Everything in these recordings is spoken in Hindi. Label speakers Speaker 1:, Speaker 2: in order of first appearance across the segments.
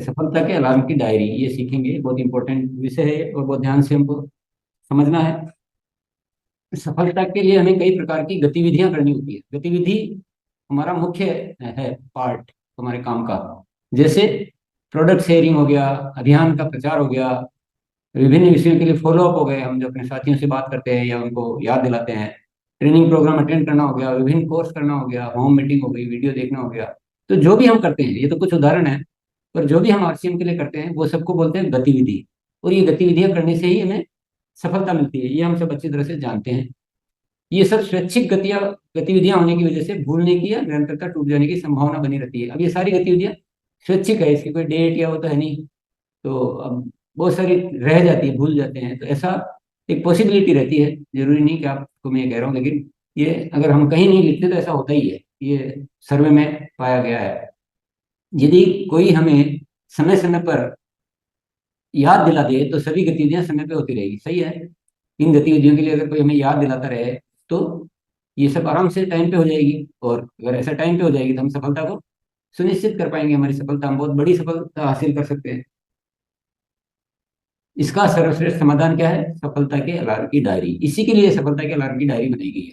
Speaker 1: सफलता के अलार्म की डायरी, ये सीखेंगे। बहुत इंपॉर्टेंट विषय है और बहुत ध्यान से हमको समझना है। सफलता के लिए हमें कई प्रकार की गतिविधियां करनी होती है। गतिविधि हमारा मुख्य है पार्ट हमारे काम का। जैसे प्रोडक्ट शेयरिंग हो गया, अभियान का प्रचार हो गया, विभिन्न विषयों के लिए फॉलो अप हो गए, हम जो अपने साथियों से बात करते हैं या उनको याद दिलाते हैं। ट्रेनिंग प्रोग्राम अटेंड करना हो गया, विभिन्न कोर्स करना हो गया, होम मीटिंग हो गई, वीडियो देखना हो गया। तो जो भी हम करते हैं, ये तो कुछ उदाहरण है, पर जो भी हम आरसीएम के लिए करते हैं वो सबको बोलते हैं गतिविधि। और ये गतिविधियां करने से ही हमें सफलता मिलती है, ये हम सब अच्छी तरह से जानते हैं। ये सब स्वैच्छिक गतिविधियां होने की वजह से भूलने की या निरंतरता टूट जाने की संभावना बनी रहती है। अब ये सारी गतिविधियां स्वैच्छिक है, इसकी कोई डेट या वो तो है नहीं। तो अब बहुत सारी रह जाती है, भूल जाते हैं। तो ऐसा एक पॉसिबिलिटी रहती है, जरूरी नहीं कि आपको मैं ये कह रहा हूँ, लेकिन ये अगर हम कहीं नहीं लिखते तो ऐसा होता ही है। ये सर्वे में पाया गया है। यदि कोई हमें समय समय पर याद दिला दे तो सभी गतिविधियां समय पे होती रहेगी। सही है। इन गतिविधियों के लिए अगर कोई हमें याद दिलाता रहे तो ये सब आराम से टाइम पे हो जाएगी। और अगर ऐसा टाइम पे हो जाएगी तो हम सफलता को सुनिश्चित कर पाएंगे। हमारी सफलता, हम बहुत बड़ी सफलता हासिल कर सकते हैं। इसका सर्वश्रेष्ठ समाधान क्या है? सफलता के अलार्म की डायरी। इसी के लिए सफलता के अलार्म की डायरी बनाई गई है।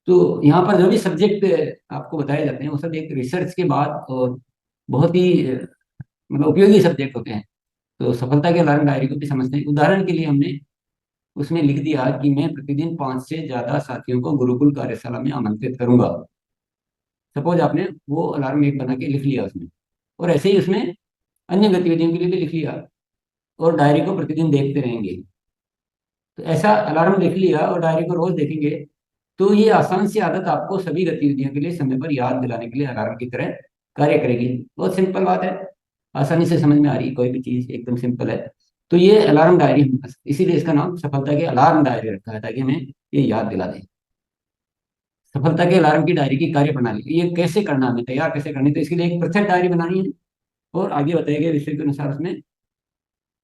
Speaker 1: तो यहाँ पर जो भी सब्जेक्ट आपको बताए जाते हैं वो सब एक रिसर्च के बाद और बहुत ही मतलब उपयोगी सब्जेक्ट होते हैं। तो सफलता के अलार्म डायरी को भी समझते हैं। उदाहरण के लिए हमने उसमें लिख दिया कि मैं प्रतिदिन 5 से ज्यादा साथियों को गुरुकुल कार्यशाला में आमंत्रित करूंगा। सपोज आपने वो अलार्म एक बना के लिख लिया उसमें, और ऐसे ही उसमें अन्य गतिविधियों के लिए भी लिख लिया, और डायरी को प्रतिदिन देखते रहेंगे। तो ऐसा अलार्म लिख लिया और डायरी को रोज देखेंगे, तो ये आसान सी आदत आपको सभी गतिविधियों के लिए समय पर याद दिलाने के लिए अलार्म की तरह कार्य करेगी। बहुत सिंपल बात है, आसानी से समझ में आ रही है, कोई भी चीज एकदम सिंपल है। तो ये अलार्म डायरी हम, इसीलिए इसका नाम सफलता के अलार्म डायरी रखा है, ताकि हमें ये याद दिला दें। सफलता के अलार्म की डायरी की कार्य प्रणाली, ये कैसे करना, हमें तैयार कैसे करनी, तो इसके लिए एक पृथक डायरी बनानी है और आगे बताए गए विषय के अनुसार उसमें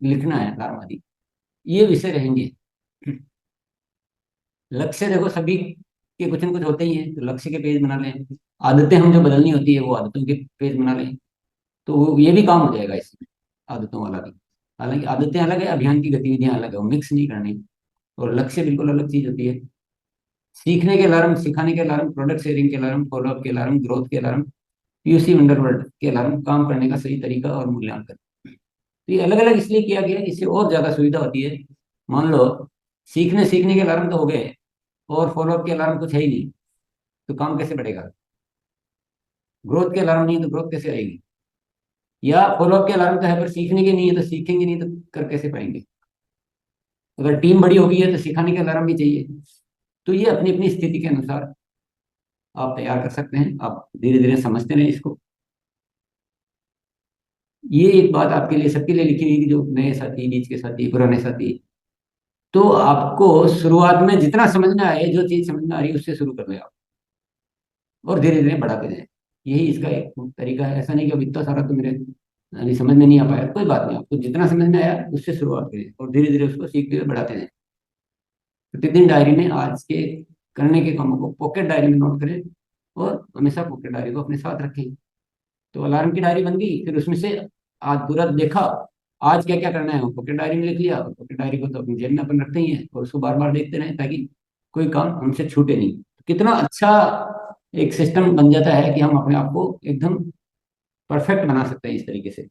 Speaker 1: लिखना है अलार्म आदि। ये विषय रहेंगे। लक्ष्य देखो सभी के कुछ न कुछ होते ही हैं, तो लक्ष्य के पेज बना लें। आदतें हम जो बदलनी होती है वो आदतों के पेज बना लें। तो ये भी काम हो जाएगा इसमें, आदतों वाला भी। हालांकि आदतें अलग है, अभियान की गतिविधियां अलग है, वो मिक्स नहीं करनी। और लक्ष्य बिल्कुल अलग चीज होती है। सीखने के अलार्म, सिखाने के अलार्म, प्रोडक्ट शेयरिंग के अलार्म, फॉलोअप के अलार्म, ग्रोथ के अलार्म, पीयूसी वंडरवर्ल्ड के अलार्म, काम करने का सही तरीका और मूल्यांकन। तो ये अलग अलग इसलिए किया गया है, इससे और ज्यादा सुविधा होती है। मान लो सीखने सीखने के अलार्म तो हो गए और फॉलोअप के अलार्म कुछ है ही नहीं, तो काम कैसे बढ़ेगा? ग्रोथ के अलार्म नहीं है तो ग्रोथ कैसे आएगी? या फॉलोअप के अलार्म तो है पर सीखने के नहीं है, तो सीखेंगे नहीं तो कर कैसे पाएंगे? अगर टीम बड़ी हो गई है तो सिखाने के अलार्म भी चाहिए। तो ये अपनी अपनी स्थिति के अनुसार आप तैयार कर सकते हैं। आप धीरे धीरे समझते रहें इसको। ये एक बात आपके लिए, सबके लिए लिखी हुई कि जो नए साथी, बीच के साथी, पुराने साथी, तो आपको शुरुआत में जितना समझ में आए, जो चीज समझ में आ रही है उससे शुरू कर ले आप, और धीरे धीरे बढ़ाते जाएं। यही इसका एक तरीका है। ऐसा नहीं कि अब इतना सारा तो मेरे अभी समझ में नहीं आ पाया, कोई बात नहीं, आपको जितना समझ में आया उससे शुरुआत करें और धीरे धीरे उसको सीखते हुए बढ़ाते जाएं। प्रतिदिन डायरी में आज के करने के कामों को पॉकेट डायरी में नोट करें, और हमेशा पॉकेट डायरी को अपने साथ रखें। तो अलार्म की डायरी बन गई, फिर उसमें से आज पूरा देखा, आज क्या क्या करना है वो पॉकेट डायरी में लिख लिया। और पॉकेट डायरी को तो अपनी जेब में अपन रखते ही हैं, और उसको बार बार देखते रहें ताकि कोई काम हमसे छूटे नहीं। तो कितना अच्छा एक सिस्टम बन जाता है कि हम अपने आप को एकदम परफेक्ट बना सकते हैं इस तरीके से।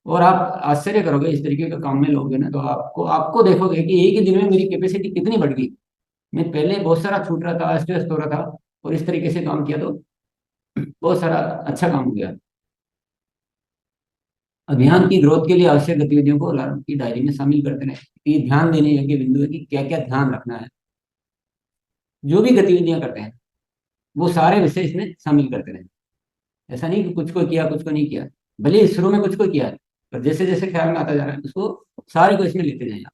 Speaker 1: और आप आश्चर्य करोगे, इस तरीके का काम में लोगे ना तो आपको आपको देखोगे कि एक ही दिन में मेरी कैपेसिटी कितनी बढ़ गई। मैं पहले बहुत सारा छूट रहा था, अस्त व्यस्त हो रहा था, और इस तरीके से काम किया तो बहुत सारा अच्छा काम हो गया। अभियान की ग्रोथ के लिए आवश्यक गतिविधियों को अलार्म की डायरी में शामिल करते रहें। ये ध्यान देने योग्य बिंदु है कि क्या क्या ध्यान रखना है। जो भी गतिविधियां करते हैं वो सारे विषय इसमें शामिल करते रहें। ऐसा नहीं कि कुछ को किया कुछ को नहीं किया, भले ही शुरू में कुछ को किया है, पर जैसे जैसे ख्याल में आता जा रहा है उसको सारे को इसमें लेते जाएं आप।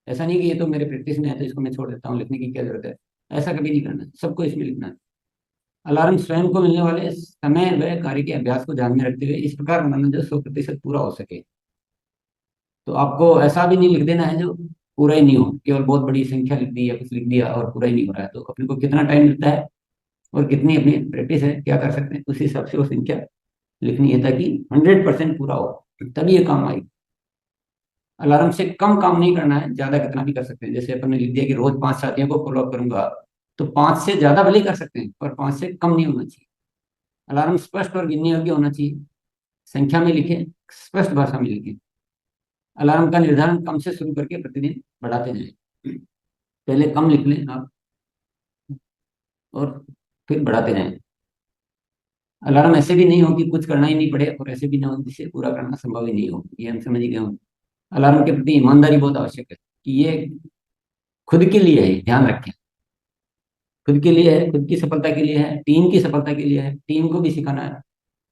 Speaker 1: ऐसा नहीं कि ये तो मेरे प्रैक्टिस में है तो इसको मैं छोड़ देता हूँ, लिखने की क्या जरूरत है। ऐसा कभी नहीं करना है, सबको इसमें लिखना है। अलार्म स्वयं को मिलने वाले समय व कार्य के अभ्यास को ध्यान में रखते हुए इस प्रकार बनाना जो 100% पूरा हो सके। तो आपको ऐसा भी नहीं लिख देना है जो पूरा ही नहीं हो, केवल बहुत बड़ी संख्या लिख दी या कुछ लिख दिया और पूरा ही नहीं हो रहा है। तो अपने को कितना टाइम मिलता है और कितनी अपनी प्रैक्टिस है, क्या कर सकते हैं, उस हिसाब से वो संख्या लिखनी है ताकि 100% पूरा हो। तभी ये काम आएगी। अलार्म से कम काम नहीं करना है, ज्यादा कितना भी कर सकते हैं। जैसे अपन ने लिख दिया कि रोज 5 साथियों को फॉलो अप करूंगा, तो 5 से ज्यादा भले ही कर सकते हैं, पर 5 से कम नहीं होना चाहिए। अलार्म स्पष्ट और गिनने योग्य होना चाहिए, संख्या में लिखे, स्पष्ट भाषा में लिखे। अलार्म का निर्धारण कम से शुरू करके प्रतिदिन बढ़ाते जाएं। पहले कम लिख लें आप, और फिर बढ़ाते जाएं। अलार्म ऐसे भी नहीं हो कि कुछ करना ही नहीं पड़े, और ऐसे भी ना हो जिसे पूरा करना संभव ही नहीं हो, ये हम समझ गए हों। अलार्म के प्रति ईमानदारी बहुत आवश्यक है, कि ये खुद के लिए है, ध्यान रखें। खुद के लिए है, खुद की सफलता के लिए है, टीम की सफलता के लिए है, टीम को भी सिखाना है।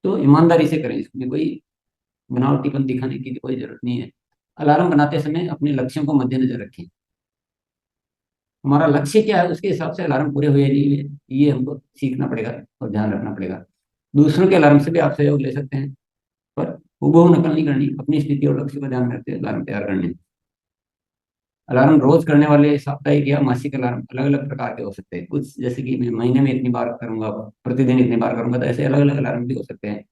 Speaker 1: तो ईमानदारी से करें, इसमें कोई बनावटीपन दिखाने की कोई जरूरत नहीं है। अलार्म बनाते समय अपने लक्ष्यों को मद्देनजर रखें। हमारा लक्ष्य क्या है, उसके हिसाब से अलार्म पूरे हुए नहीं हुए, ये हमको सीखना पड़ेगा और ध्यान रखना पड़ेगा। दूसरों के अलार्म से भी आप सहयोग ले सकते हैं, पर हूबहू नकल नहीं करनी, अपनी स्थिति और लक्ष्य को ध्यान में रखते हुए अलार्म तैयार करने। अलार्म रोज करने वाले साप्ताहिक या मासिक अलार्म अलग अलग प्रकार के हो सकते हैं। कुछ जैसे कि मैं महीने में इतनी बार करूंगा, प्रतिदिन इतनी बार करूंगा, तो ऐसे अलग अलग अलार्म भी हो सकते हैं।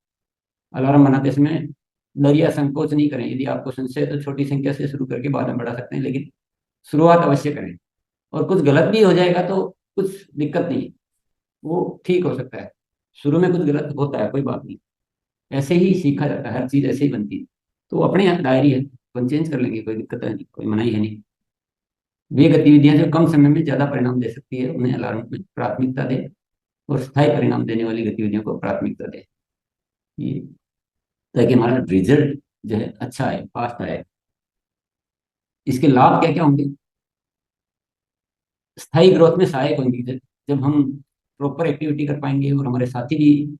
Speaker 1: अलार्म बनाते समय डर या संकोच नहीं करें। यदि आपको संशय है तो छोटी संख्या से शुरू करके बाद में बढ़ा सकते हैं, लेकिन शुरुआत अवश्य करें। और कुछ गलत भी हो जाएगा तो कुछ दिक्कत नहीं, वो ठीक हो सकता है। शुरू में कुछ गलत होता है, कोई बात नहीं, ऐसे ही सीखा जाता है, हर चीज ऐसे ही बनती है। तो अपने यहाँ डायरी है, अपन चेंज कर लेंगे, कोई दिक्कत है नहीं, कोई मनाही है नहीं। वे गतिविधियां जो कम समय में ज्यादा परिणाम दे सकती है, उन्हें अलार्म में प्राथमिकता दें, और स्थायी परिणाम देने वाली गतिविधियों को प्राथमिकता दें। ये, ताकि हमारा रिजल्ट जो है अच्छा आए, फास्ट आए। इसके लाभ क्या क्या होंगे? स्थायी ग्रोथ में सहायक होंगे। जब हम प्रॉपर एक्टिविटी कर पाएंगे और हमारे साथी भी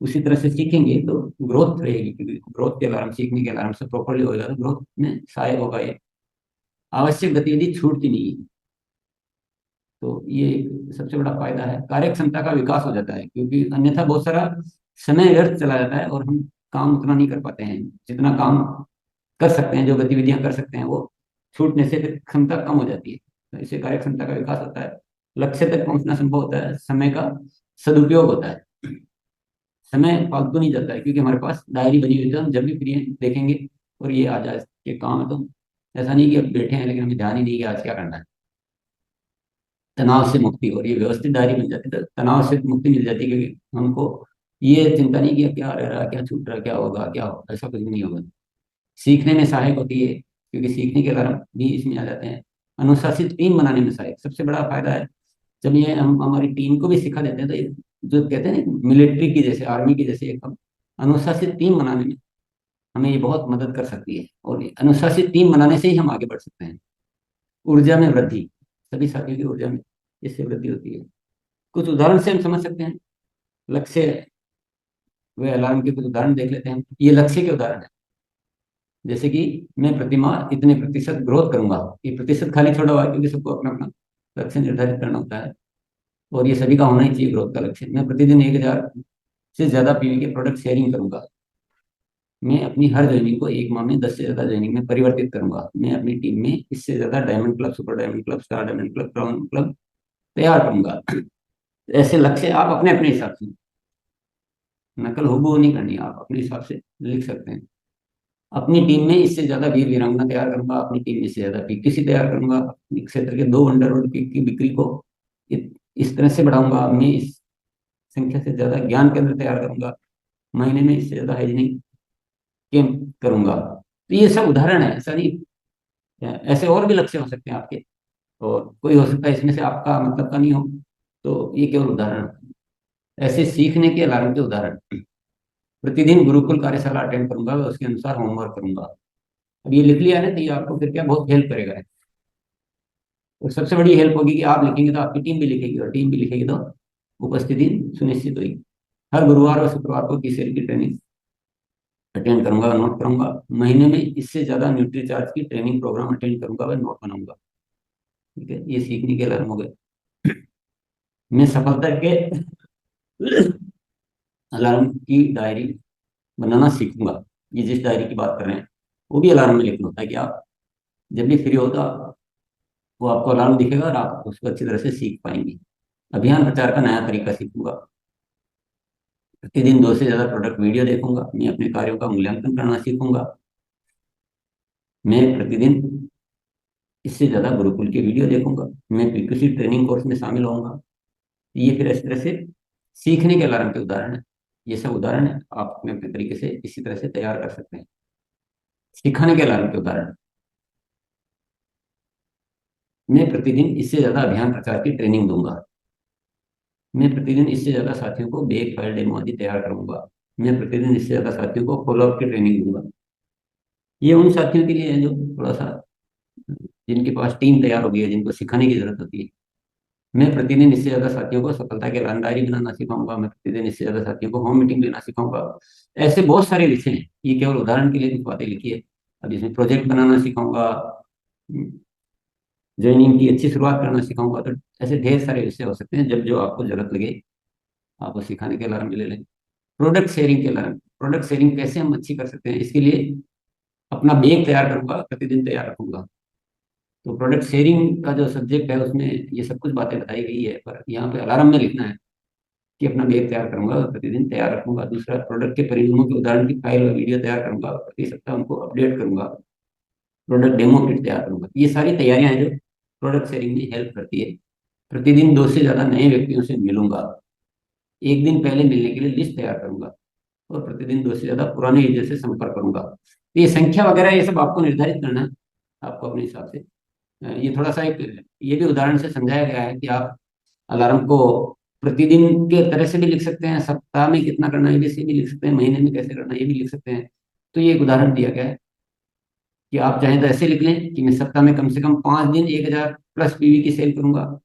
Speaker 1: उसी तरह से सीखेंगे, तो ग्रोथ रहेगी, क्योंकि ग्रोथ के अलार्म, सीखने के अलार्म से प्रॉपरली होगा तो ग्रोथ में सहायक होगा ये। आवश्यक गतिविधि छूटती नहीं है, तो ये एक सबसे बड़ा फायदा है। कार्य क्षमता का विकास हो जाता है, क्योंकि अन्यथा बहुत सारा समय व्यर्थ चला जाता है, और हम काम उतना नहीं कर पाते हैं जितना काम कर सकते हैं। जो गतिविधियां कर सकते हैं वो छूटने से फिर क्षमता कम हो जाती है, तो इससे कार्य क्षमता का विकास होता है। लक्ष्य तक पहुंचना संभव होता है, समय का सदुपयोग होता है। समय फालतू नहीं जाता है, क्योंकि हमारे पास डायरी बनी हुई है, तो हम जब भी फ्री हैं देखेंगे, और ये आज आज के काम है। तो ऐसा नहीं कि अब बैठे हैं लेकिन हमें ध्यान ही नहीं कि आज क्या करना है। तनाव से मुक्ति, और ये व्यवस्थित डायरी बन जाती है तो तनाव से मुक्ति मिल जाती है, क्योंकि हमको ये चिंता नहीं कि क्या रह रहा है, क्या छूट रहा है, क्या होगा, क्या होगा, ऐसा कुछ भी नहीं होगा। सीखने में सहायक होती है, क्योंकि सीखने के कारण भी इसमें आ जाते हैं। अनुशासित टीम बनाने में सहायक, सबसे बड़ा फायदा है। जब ये हम हमारी टीम को भी सिखा देते हैं, तो ये जो कहते हैं ना, मिलिट्री की जैसे, आर्मी की जैसे एक हम अनुशासित टीम बनाने में हमें ये बहुत मदद कर सकती है। और ये अनुशासित टीम बनाने से ही हम आगे बढ़ सकते हैं। ऊर्जा में वृद्धि, सभी साथियों की ऊर्जा में इससे वृद्धि होती है। कुछ उदाहरण से हम समझ सकते हैं लक्ष्य। वे अलार्म के कुछ उदाहरण देख लेते हैं, ये लक्ष्य के उदाहरण है। जैसे कि मैं प्रतिमाह इतने प्रतिशत ग्रोथ करूंगा, ये प्रतिशत खाली छोड़ा हुआ है, क्योंकि सबको अपना अपना लक्ष्य निर्धारित करना होता है, और ये सभी का होना ही चाहिए ग्रोथ का लक्ष्य। मैं प्रतिदिन 1,000 से ज्यादा पीवी के प्रोडक्ट शेयरिंग करूंगा। मैं अपनी हर ज्वाइनिंग को 1 माह में 10 से ज्यादा ज्वाइनिंग में परिवर्तित करूंगा। मैं अपनी टीम में इससे ज्यादा diamond club, super diamond club, star diamond club, crown club तैयार करूंगा। ऐसे लक्ष्य आप अपने अपने हिसाब से, नकल हूबहू नहीं करनी, आप अपने हिसाब से लिख सकते हैं। अपनी टीम में इससे ज्यादा वीर वीरांगना तैयार करूंगा, अपनी टीम में इससे ज्यादा पीकेसी तैयार करूंगा, अपने क्षेत्र के 2 अंडरवर्ल्ड की बिक्री को इस तरह से बढ़ाऊंगा। मैं इस संख्या से ज्यादा ज्ञान केंद्र तैयार करूंगा, महीने में इससे ज्यादा हाइजीनिक कैंप करूंगा। तो ये सब उदाहरण है, ऐसा नहीं, ऐसे और भी लक्ष्य हो सकते हैं आपके, और कोई हो सकता है इसमें से आपका मतलब का नहीं हो। तो ये केवल उदाहरण, ऐसे सीखने के अलार्म के उदाहरण। प्रतिदिन गुरुकुल कार्यशाला अटेंड करूंगा, उसके अनुसार होमवर्क करूंगा। अब ये लिख लिया है ना, तो ये आपको फिर क्या बहुत हेल्प करेगा। और सबसे बड़ी हेल्प होगी कि आप लिखेंगे तो आपकी टीम भी लिखेगी, और टीम भी लिखेगी तो उपस्थिति सुनिश्चित होगी। हर गुरुवार और शुक्रवार को किसी की ट्रेनिंग अटेंड करूंगा और नोट करूंगा। महीने में इससे ज्यादा न्यूट्री चार्ज की ट्रेनिंग प्रोग्राम अटेंड करूंगा व नोट बनाऊंगा। ठीक है, ये सीखने के अलार्म हो गए। मैं सफलता के अलार्म की डायरी बनाना सीखूंगा। ये जिस डायरी की बात कर रहे हैं, वो भी अलार्म में लिखना होता है, कि आप जब भी फ्री होगा वो आपको अलार्म दिखेगा, और आप उसको अच्छी तरह से सीख पाएंगे। अभियान प्रचार का नया तरीका सीखूंगा। प्रतिदिन 2 से ज़्यादा प्रोडक्ट वीडियो देखूंगा। मैं अपने कार्यों का मूल्यांकन करना सीखूंगा। मैं प्रतिदिन इससे ज़्यादा गुरुकुल की वीडियो देखूंगा। मैं किसी ट्रेनिंग कोर्स में शामिल होऊंगा। ये फिर इस तरह से सीखने के अलार्म के उदाहरण है। ये सब उदाहरण है, आप अपने अपने तरीके से इसी तरह से तैयार कर सकते हैं। सिखाने के अलार्म के उदाहरण, मैं प्रतिदिन इससे ज़्यादा अभियान प्रचार की ट्रेनिंग दूंगा। मैं प्रतिदिन इससे ज़्यादा साथियों को बेक फाइल डेमो आदि तैयार करूंगा। मैं प्रतिदिन इससे ज़्यादा साथियों को फॉलोअप की ट्रेनिंग दूंगा। ये उन साथियों के लिए है जो थोड़ा सा, जिनके पास टीम तैयार हो गई है, जिनको सिखाने की जरूरत होती है। मैं प्रतिदिन इससे ज्यादा साथियों को सफलता के एलान डायरी बनाना सिखाऊंगा। मैं प्रतिदिन इससे ज्यादा साथियों को होम मीटिंग लेना सिखाऊंगा। ऐसे बहुत सारे विषय हैं, ये केवल उदाहरण के लिए कुछ बातें लिखी है। अब इसमें प्रोजेक्ट बनाना सिखाऊंगा, जर्निंग की अच्छी शुरुआत करना सिखाऊंगा। तो ऐसे ढेर सारे विषय हो सकते हैं, जब जो आपको जरूरत लगे आप वो सिखाने के अलार्म में ले लें। प्रोडक्ट शेयरिंग के अलार्म, प्रोडक्ट शेयरिंग कैसे हम अच्छी कर सकते हैं, इसके लिए अपना बैग तैयार करूंगा, प्रतिदिन तैयार रखूंगा। तो प्रोडक्ट शेयरिंग का जो सब्जेक्ट है उसमें ये सब कुछ बातें बताई गई है, पर यहाँ पे अलार्म में लिखना है कि अपना बैग तैयार करूंगा और प्रतिदिन तैयार रखूंगा। दूसरा, प्रोडक्ट के परिणामों के उदाहरण की फाइल और वीडियो तैयार करूंगा और प्रति सप्ताह उनको अपडेट करूंगा। प्रोडक्ट डेमो किट तैयार करूंगा। ये सारी तैयारियां हैं जो प्रोडक्ट शेयरिंग में हेल्प करती है। प्रतिदिन 2 से ज़्यादा नए व्यक्तियों से मिलूंगा। एक दिन पहले मिलने के लिए लिस्ट तैयार करूंगा और प्रतिदिन 2 से ज़्यादा पुराने यूजर से संपर्क करूंगा। तो ये संख्या वगैरह ये सब आपको निर्धारित करना है, आपको अपने हिसाब से। ये थोड़ा सा एक ये भी उदाहरण से समझाया गया है कि आप अलार्म को प्रतिदिन के तरह से भी लिख सकते हैं, सप्ताह में कितना करना है ये भी लिख सकते हैं, महीने में कैसे करना है ये भी लिख सकते हैं। तो ये एक उदाहरण दिया गया है कि आप चाहें तो ऐसे लिख लें कि मैं सप्ताह में कम से कम 5 दिन 1,000 प्लस पीवी की सेल करूंगा,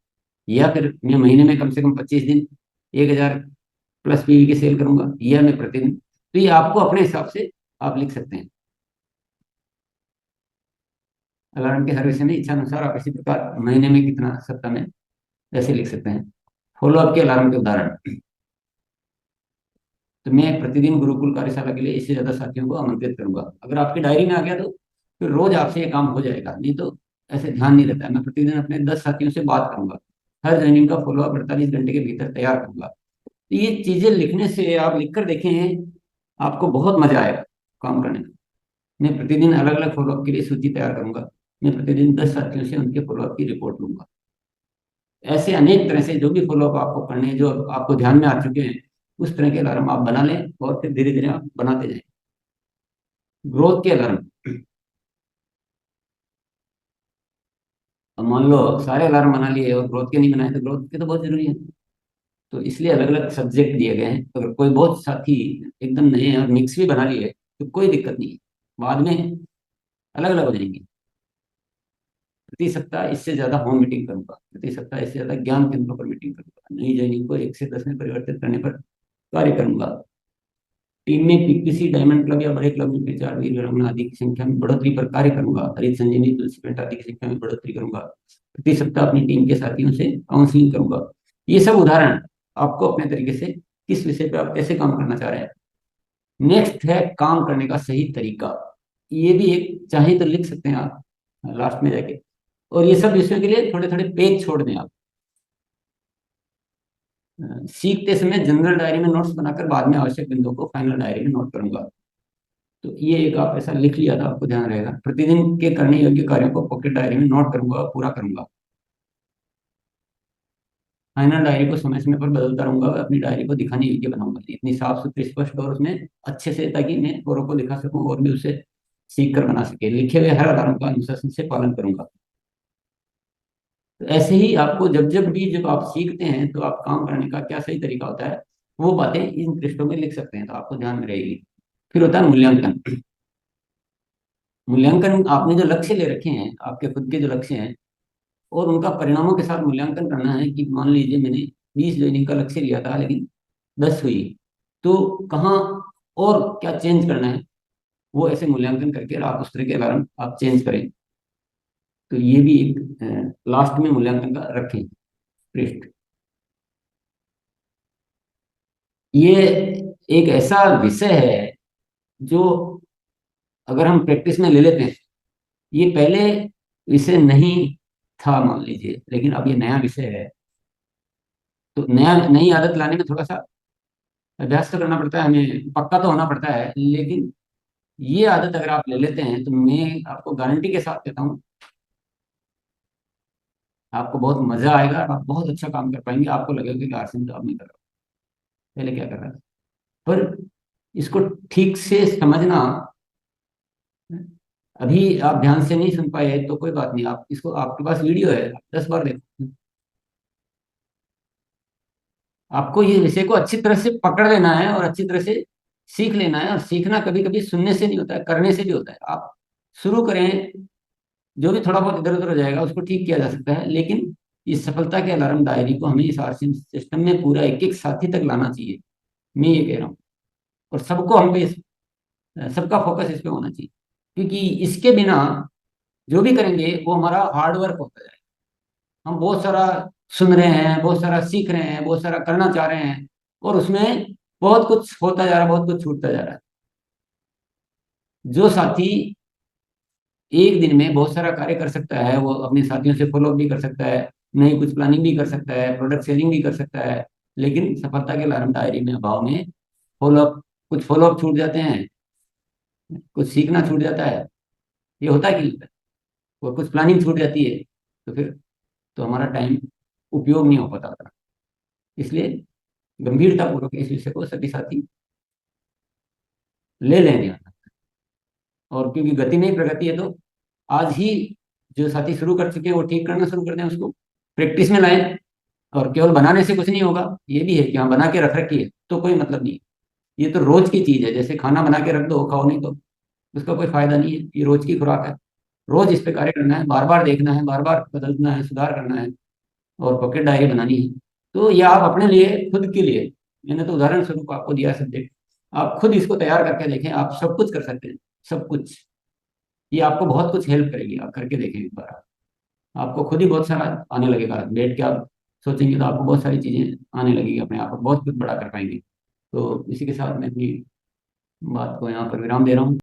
Speaker 1: या फिर मैं महीने में कम से कम 25 दिन 1,000 प्लस पीवी की सेल करूंगा, या मैं प्रतिदिन। तो ये आपको अपने हिसाब से आप लिख सकते हैं। अलार्म के हर विषय में इच्छा अनुसार आप इसी प्रकार महीने में कितना, सप्ताह में, ऐसे लिख सकते हैं। फॉलोअप के अलार्म के उदाहरण, तो मैं प्रतिदिन गुरुकुल कार्यशाला के लिए इससे ज्यादा साथियों को आमंत्रित करूंगा। अगर आपकी डायरी में आ गया तो फिर रोज आपसे ये काम हो जाएगा, नहीं तो ऐसे ध्यान नहीं रहता है। मैं प्रतिदिन अपने 10 साथियों से बात करूंगा। हर ज्वाइनिंग का फॉलोअप 48 घंटे के भीतर तैयार करूंगा। तो ये चीजें लिखने से, आप लिख कर देखें, आपको बहुत मजा आएगा काम करने में। मैं प्रतिदिन अलग अलग फॉलोअप के लिए सूची तैयार करूंगा। मैं प्रतिदिन 10 साथियों से उनके फॉलोअप की रिपोर्ट लूंगा। ऐसे अनेक तरह से जो भी फॉलोअप आपको करने हैं, जो आपको ध्यान में आ चुके हैं, उस तरह के अलार्म आप बना लें और फिर धीरे धीरे आप बनाते जाएं। ग्रोथ के अलार्म, अब मान लो सारे अलार्म बना लिए और ग्रोथ के नहीं बनाए, तो ग्रोथ के तो बहुत जरूरी है। तो इसलिए अलग अलग सब्जेक्ट दिए गए हैं। अगर कोई बहुत साथी एकदम नए हैं और मिक्स भी बना लिए तो कोई दिक्कत नहीं है, बाद में अलग अलग हो जाएंगे। प्रति सप्ताह इससे ज्यादा होम मीटिंग करूंगा। प्रति सप्ताह इससे ज्यादा ज्ञान केंद्रों पर मीटिंग करूंगा। नई ज्वाइनिंग को 1 से 10 में परिवर्तित करने पर कार्य करूंगा। टीम में पीपीसी, डायमंड क्लब या बड़े क्लब में प्रचार, वीर वीरांगना आदि की संख्या में बढ़ोतरी पर कार्य करूंगा। हरित संजीवनी, तुलसी पेंट आदि की संख्या में बढ़ोतरी करूंगा। प्रति सप्ताह अपनी टीम के साथियों से काउंसलिंग करूंगा। ये सब उदाहरण आपको अपने तरीके से किस विषय पे आप कैसे काम करना चाह रहे हैं। नेक्स्ट है काम करने का सही तरीका। ये भी एक चाहे तो लिख सकते हैं आप लास्ट में जाके। और ये सब विषयों के लिए थोड़े थोड़े पेज छोड़ दें आप। सीखते समय जनरल डायरी में नोट्स बनाकर बाद में आवश्यक बिंदुओं को फाइनल डायरी में नोट करूंगा। तो ये एक आप ऐसा लिख लिया था, आपको ध्यान रहेगा। प्रतिदिन के करने योग्य कार्यों को पॉकेट डायरी में नोट करूंगा और पूरा करूंगा। फाइनल डायरी को समय समय पर बदलता रहूंगा और अपनी डायरी को दिखाने योग्य बनाऊंगा, इतनी साफ सुथरी, स्पष्ट और उसमें अच्छे से, ताकि मैं औरों को दिखा सकूं और भी उसे सीख कर बना सके। लिखे हुए हर अलार्म का अनुशासन से पालन करूंगा। तो ऐसे ही आपको जब जब भी, जब आप सीखते हैं तो आप काम करने का क्या सही तरीका होता है, वो बातें इन पृष्ठों में लिख सकते हैं, तो आपको ध्यान में रहेगी। फिर होता है मूल्यांकन। मूल्यांकन, आपने जो लक्ष्य ले रखे हैं, आपके खुद के जो लक्ष्य हैं, और उनका परिणामों के साथ मूल्यांकन करना है। कि मान लीजिए मैंने 20 ज्वाइनिंग का लक्ष्य लिया था लेकिन 10 हुई, तो कहाँ और क्या चेंज करना है, वो ऐसे मूल्यांकन करके आप उस तरह के अलार्म आप चेंज करें। तो ये भी एक लास्ट में मूल्यांकन का रखें पृष्ठ। ये एक ऐसा विषय है जो अगर हम प्रैक्टिस में ले लेते हैं, ये पहले विषय नहीं था मान लीजिए, लेकिन अब ये नया विषय है। तो नया, नई आदत लाने में थोड़ा सा अभ्यास तो करना पड़ता है, हमें पक्का तो होना पड़ता है, लेकिन ये आदत अगर आप ले लेते हैं तो मैं आपको गारंटी के साथ कहता हूँ, आपको बहुत मजा आएगा और आप बहुत अच्छा काम कर पाएंगे। आपको लगेगा कि आरसीएम तो आप नहीं कर रहा, पहले क्या कर रहा था। पर इसको ठीक से समझना, अभी आप ध्यान से नहीं सुन पाए तो कोई बात नहीं, आप इसको, आपके पास वीडियो है, आप 10 बार देखो। आपको ये विषय को अच्छी तरह से पकड़ लेना है और अच्छी तरह से सीख लेना है। और सीखना कभी कभी सुनने से नहीं होता है, करने से भी होता है। आप शुरू करें, जो भी थोड़ा बहुत इधर उधर हो जाएगा उसको ठीक किया जा सकता है, लेकिन इस सफलता के अलार्म डायरी को हमें इस आरसीएम सिस्टम में पूरा एक एक साथी तक लाना चाहिए, मैं ये कह रहा हूँ। और सबको हम पे सबका फोकस इस पे होना चाहिए, क्योंकि इसके बिना जो भी करेंगे वो हमारा हार्ड वर्क होता जाएगा। हम बहुत सारा सुन रहे हैं, बहुत सारा सीख रहे हैं, बहुत सारा करना चाह रहे हैं, और उसमें बहुत कुछ होता जा रहा है, बहुत कुछ छूटता जा रहा है। जो साथी एक दिन में बहुत सारा कार्य कर सकता है, वो अपने साथियों से फॉलोअप भी कर सकता है, नई कुछ प्लानिंग भी कर सकता है, प्रोडक्ट शेयरिंग भी कर सकता है। लेकिन सफलता के अलार्म डायरी में अभाव में फॉलोअप, कुछ फॉलोअप छूट जाते हैं, कुछ सीखना छूट जाता है, ये होता है कि नहीं होता है? और कुछ प्लानिंग छूट जाती है, तो फिर तो हमारा टाइम उपयोग नहीं हो पाता उतना। इसलिए गंभीरता पूर्वक इस विषय को सभी साथी ले लें ध्यान। और क्योंकि गति में ही प्रगति है, तो आज ही जो साथी शुरू कर चुके हैं वो ठीक करना शुरू कर दें, उसको प्रैक्टिस में लाएं। और केवल बनाने से कुछ नहीं होगा, ये भी है कि हाँ बना के रख रखी है तो कोई मतलब नहीं है। ये तो रोज की चीज है, जैसे खाना बना के रख दो, खाओ नहीं तो उसका कोई फायदा नहीं है। ये रोज की खुराक है, रोज इस पे कार्य करना है, बार बार देखना है, बार बार बदलना है, सुधार करना है, और पॉकेट डायरी बनानी है। तो ये आप अपने लिए, खुद के लिए, मैंने तो उदाहरण स्वरूप आपको दिया सब्जेक्ट, आप खुद इसको तैयार करके देखें, आप सब कुछ कर सकते हैं, सब कुछ। ये आपको बहुत कुछ हेल्प करेगी, आप करके देखें एक बार। आपको खुद ही बहुत सारा आने लगेगा, बैठ के आप सोचेंगे तो आपको बहुत सारी चीजें आने लगेगी अपने आप, बहुत कुछ बड़ा कर पाएंगे। तो इसी के साथ मैं अपनी बात को यहाँ पर विराम दे रहा हूँ।